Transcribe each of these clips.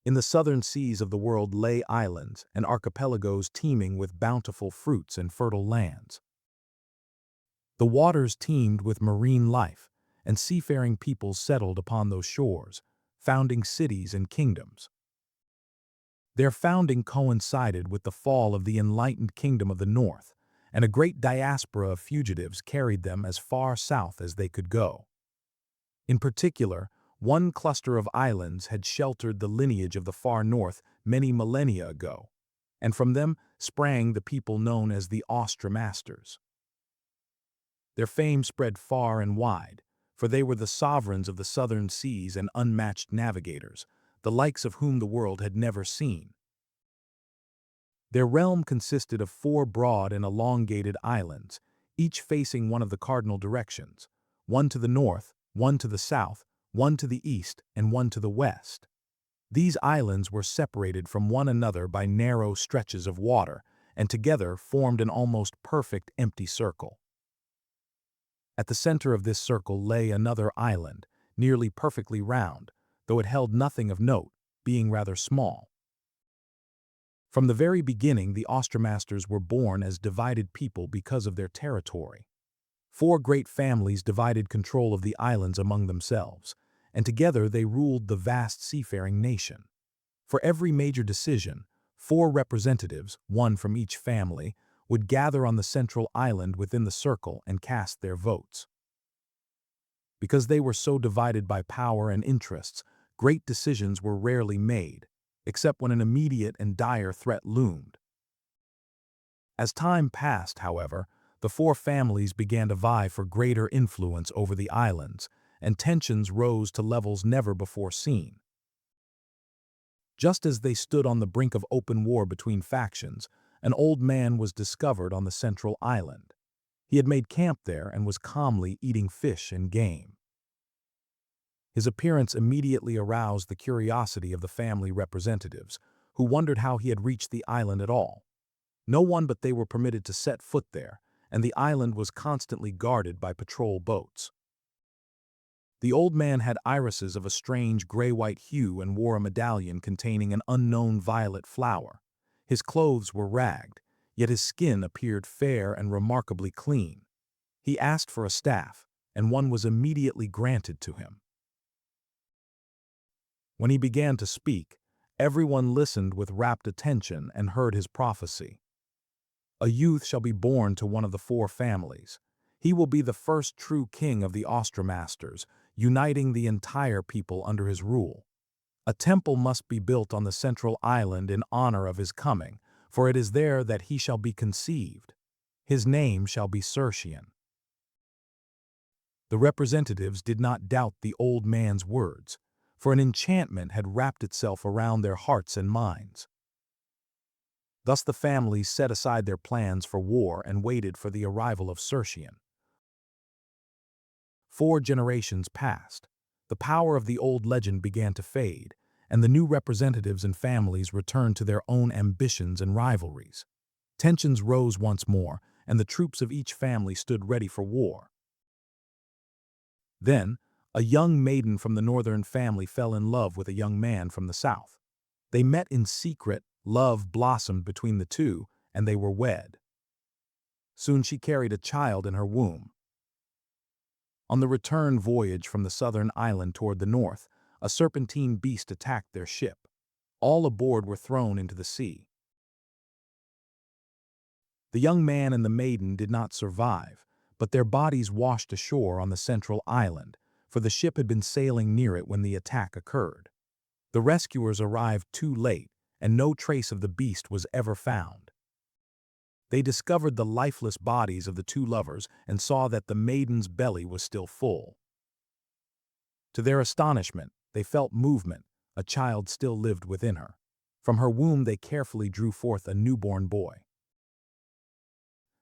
In the southern seas of the world lay islands and archipelagos teeming with bountiful fruits and fertile lands. The waters teemed with marine life, and seafaring peoples settled upon those shores, founding cities and kingdoms. Their founding coincided with the fall of the enlightened kingdom of the north, and a great diaspora of fugitives carried them as far south as they could go. In particular, one cluster of islands had sheltered the lineage of the far north many millennia ago, and from them sprang the people known as the Austromasters. Their fame spread far and wide, for they were the sovereigns of the southern seas and unmatched navigators, the likes of whom the world had never seen. Their realm consisted of 4 broad and elongated islands, each facing one of the cardinal directions, one to the north, one to the south, one to the east, and one to the west. These islands were separated from one another by narrow stretches of water, and together formed an almost perfect empty circle. At the center of this circle lay another island, nearly perfectly round, though it held nothing of note, being rather small. From the very beginning, the Austromasters were born as divided people because of their territory. 4 great families divided control of the islands among themselves, and together they ruled the vast seafaring nation. For every major decision, 4 representatives, one from each family, would gather on the central island within the circle and cast their votes. Because they were so divided by power and interests, great decisions were rarely made, except when an immediate and dire threat loomed. As time passed, however, the 4 families began to vie for greater influence over the islands, and tensions rose to levels never before seen. Just as they stood on the brink of open war between factions, an old man was discovered on the central island. He had made camp there and was calmly eating fish and game. His appearance immediately aroused the curiosity of the family representatives, who wondered how he had reached the island at all. No one but they were permitted to set foot there, and the island was constantly guarded by patrol boats. The old man had irises of a strange gray-white hue and wore a medallion containing an unknown violet flower. His clothes were ragged, yet his skin appeared fair and remarkably clean. He asked for a staff, and one was immediately granted to him. When he began to speak, everyone listened with rapt attention and heard his prophecy. A youth shall be born to one of the 4 families. He will be the first true king of the Austromasters, uniting the entire people under his rule. A temple must be built on the central island in honor of his coming, for it is there that he shall be conceived. His name shall be Circian. The representatives did not doubt the old man's words, for an enchantment had wrapped itself around their hearts and minds. Thus the families set aside their plans for war and waited for the arrival of Circian. 4 generations passed. The power of the old legend began to fade, and the new representatives and families returned to their own ambitions and rivalries. Tensions rose once more, and the troops of each family stood ready for war. Then, a young maiden from the northern family fell in love with a young man from the south. They met in secret, love blossomed between the two, and they were wed. Soon she carried a child in her womb. On the return voyage from the southern island toward the north, a serpentine beast attacked their ship. All aboard were thrown into the sea. The young man and the maiden did not survive, but their bodies washed ashore on the central island, for the ship had been sailing near it when the attack occurred. The rescuers arrived too late, and no trace of the beast was ever found. They discovered the lifeless bodies of the 2 lovers and saw that the maiden's belly was still full. To their astonishment, they felt movement. A child still lived within her. From her womb they carefully drew forth a newborn boy.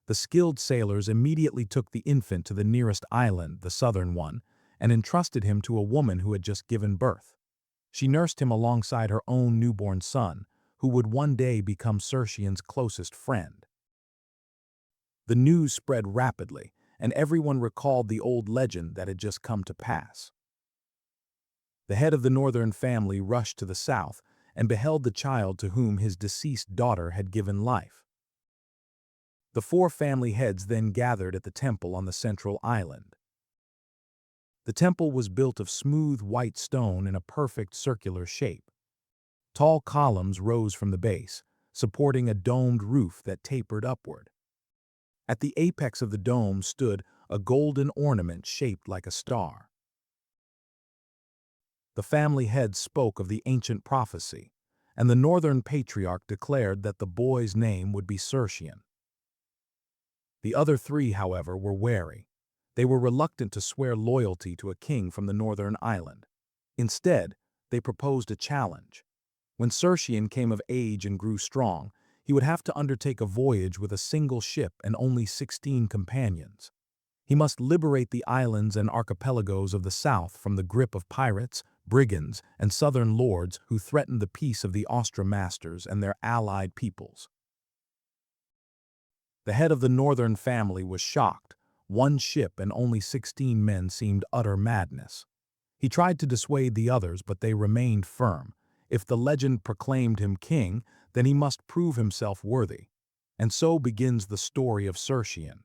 The skilled sailors immediately took the infant to the nearest island, the southern one, and entrusted him to a woman who had just given birth. She nursed him alongside her own newborn son, who would one day become Circian's closest friend. The news spread rapidly, and everyone recalled the old legend that had just come to pass. The head of the northern family rushed to the south, and beheld the child to whom his deceased daughter had given life. The four family heads then gathered at the temple on the central island. The temple was built of smooth white stone in a perfect circular shape. Tall columns rose from the base, supporting a domed roof that tapered upward. At the apex of the dome stood a golden ornament shaped like a star. The family heads spoke of the ancient prophecy, and the northern patriarch declared that the boy's name would be Circian. The other three, however, were wary. They were reluctant to swear loyalty to a king from the northern island. Instead, they proposed a challenge. When Circian came of age and grew strong, he would have to undertake a voyage with a single ship and only 16 companions. He must liberate the islands and archipelagos of the south from the grip of pirates, brigands, and southern lords who threatened the peace of the Austromasters and their allied peoples. The head of the northern family was shocked. One ship and only 16 men seemed utter madness. He tried to dissuade the others, but they remained firm. If the legend proclaimed him king, then he must prove himself worthy. And so begins the story of Circian,